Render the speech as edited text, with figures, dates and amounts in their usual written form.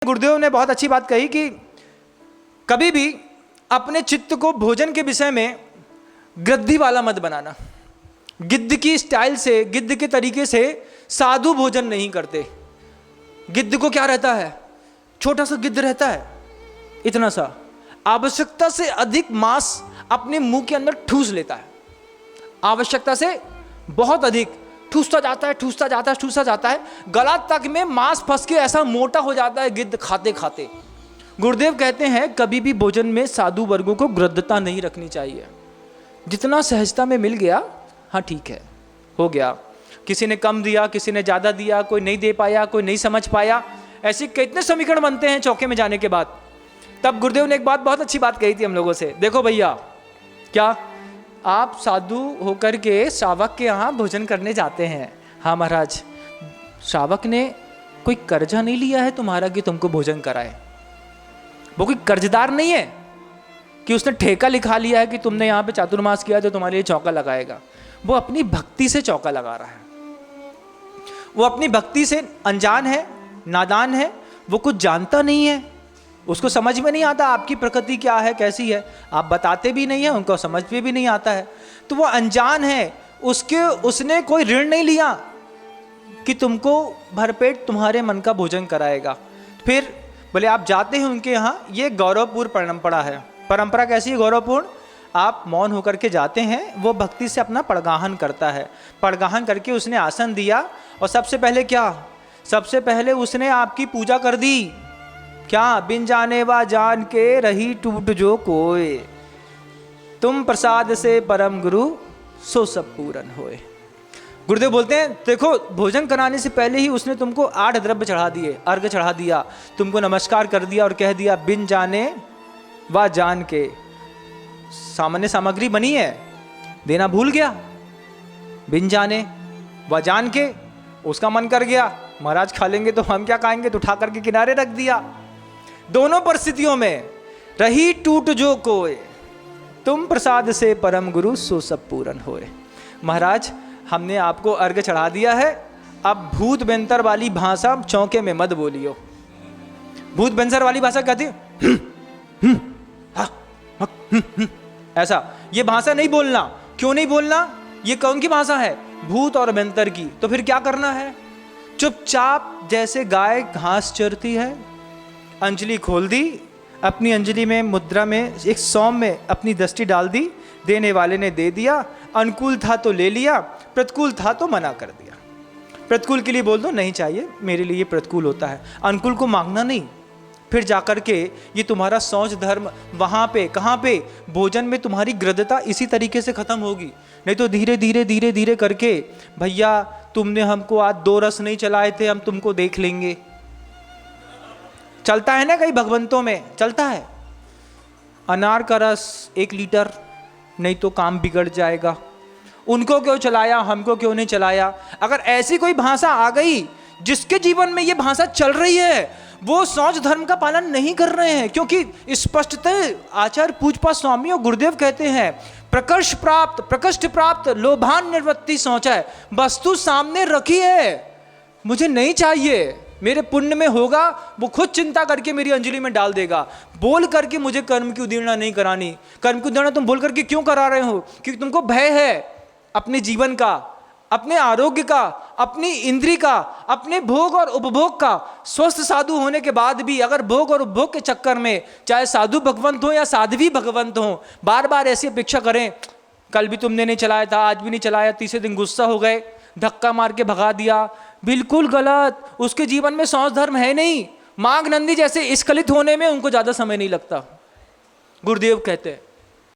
गुरुदेव ने बहुत अच्छी बात कही कि कभी भी अपने चित्त को भोजन के विषय में गृद्धि वाला मत बनाना। गिद्ध की स्टाइल से, गिद्ध के तरीके से साधु भोजन नहीं करते। गिद्ध को क्या रहता है, छोटा सा गिद्ध रहता है, इतना सा, आवश्यकता से अधिक मांस अपने मुंह के अंदर ठूस लेता है। आवश्यकता से बहुत अधिक ठूसता जाता है, ठूसता जाता है, ठूसता जाता है, गला तक में मांस फंस के ऐसा मोटा हो जाता है गिद्ध खाते खाते। गुरुदेव कहते हैं कभी भी भोजन में साधु वर्गों को गृद्धता नहीं रखनी चाहिए। जितना सहजता में मिल गया, हाँ ठीक है, हो गया। किसी ने कम दिया, किसी ने ज़्यादा दिया, कोई नहीं दे पाया, कोई नहीं समझ पाया, ऐसे कितने समीकरण बनते हैं चौके में जाने के बाद। तब गुरुदेव ने एक बात, बहुत अच्छी बात कही थी हम लोगों से, देखो भैया, क्या आप साधु होकर के श्रावक के यहाँ भोजन करने जाते हैं? हाँ महाराज, श्रावक ने कोई कर्जा नहीं लिया है तुम्हारा कि तुमको भोजन कराए। वो कोई कर्जदार नहीं है कि उसने ठेका लिखा लिया है कि तुमने यहाँ पे चातुर्मास किया तो तुम्हारे लिए चौका लगाएगा। वो अपनी भक्ति से चौका लगा रहा है। वो अपनी भक्ति से अनजान है, नादान है, वो कुछ जानता नहीं है, उसको समझ में नहीं आता आपकी प्रकृति क्या है, कैसी है, आप बताते भी नहीं है, उनको समझ में भी नहीं आता है, तो वो अनजान है। उसने कोई ऋण नहीं लिया कि तुमको भरपेट तुम्हारे मन का भोजन कराएगा। फिर बोले आप जाते हैं उनके यहाँ, ये गौरवपूर्ण परंपरा है। परंपरा कैसी है गौरवपूर्ण? आप मौन होकर के जाते हैं, वो भक्ति से अपना पड़गाहन करता है। पड़गाहन करके उसने आसन दिया और सबसे पहले क्या, सबसे पहले उसने आपकी पूजा कर दी। क्या? बिन जाने वा जान के रही टूट जो कोय, तुम प्रसाद से परम गुरु सो सब पूरन होए। गुरुदेव बोलते हैं देखो, भोजन कराने से पहले ही उसने तुमको 8 द्रव्य चढ़ा दिए, अर्घ चढ़ा दिया, तुमको नमस्कार कर दिया और कह दिया बिन जाने वा जान के। सामान्य सामग्री बनी है, देना भूल गया, बिन जाने व जान के उसका मन कर गया महाराज खा लेंगे तो हम क्या खाएंगे, तो उठा करके किनारे रख दिया। दोनों परिस्थितियों में रही टूट जो कोय, तुम प्रसाद से परम गुरु सो सब पूरन होए। महाराज हमने आपको अर्घ चढ़ा दिया है, अब भूत बेंतर वाली भाषा चौके में मत बोलियो। भूत बेंतर वाली भाषा कहती है ऐसा, ये भाषा नहीं बोलना। क्यों नहीं बोलना? ये कौन की भाषा है? भूत और बेंतर की। तो फिर क्या करना है? चुपचाप जैसे गाय घास चरती है, अंजलि खोल दी, अपनी अंजलि में मुद्रा में एक सौम में अपनी दृष्टि डाल दी, देने वाले ने दे दिया, अनुकूल था तो ले लिया, प्रतिकूल था तो मना कर दिया। प्रतिकूल के लिए बोल दो नहीं चाहिए, मेरे लिए प्रतिकूल होता है, अनुकूल को मांगना नहीं। फिर जाकर के ये तुम्हारा सोच धर्म वहाँ पे, कहाँ पे, भोजन में तुम्हारी गृद्धता इसी तरीके से खत्म होगी। नहीं तो धीरे धीरे धीरे धीरे करके, भैया तुमने हमको आज 2 रस नहीं चलाए थे, हम तुमको देख लेंगे। चलता है ना कई भगवंतों में, चलता है अनार का रस 1 लीटर, नहीं तो काम बिगड़ जाएगा, उनको क्यों चलाया, हमको क्यों नहीं चलाया। अगर ऐसी कोई भाषा आ गई, जिसके जीवन में ये भाषा चल रही है, वो सोच धर्म का पालन नहीं कर रहे हैं। क्योंकि स्पष्टतः आचार्य पूजपा स्वामी और गुरुदेव कहते हैं प्रकृष्ट प्राप्त लोभान निवृत्ति सोच है। वस्तु सामने रखी है, मुझे नहीं चाहिए, मेरे पुण्य में होगा, वो खुद चिंता करके मेरी अंजलि में डाल देगा। बोल करके मुझे कर्म की उदीर्णा नहीं करानी। कर्म की उदीर्णा तुम बोल करके क्यों करा रहे हो? क्योंकि तुमको भय है अपने जीवन का, अपने आरोग्य का, अपनी इंद्री का, अपने भोग और उपभोग का। स्वस्थ साधु होने के बाद भी अगर भोग और उपभोग के चक्कर में, चाहे साधु भगवंत हो या साध्वी भगवंत हो, बार बार ऐसी अपेक्षा करें, कल भी तुमने नहीं चलाया था, आज भी नहीं चलाया, तीसरे दिन गुस्सा हो गए, धक्का मार के भगा दिया, बिल्कुल गलत। उसके जीवन में सोच धर्म है नहीं। माघ नंदी जैसे स्खलित होने में उनको ज्यादा समय नहीं लगता, गुरुदेव कहते हैं।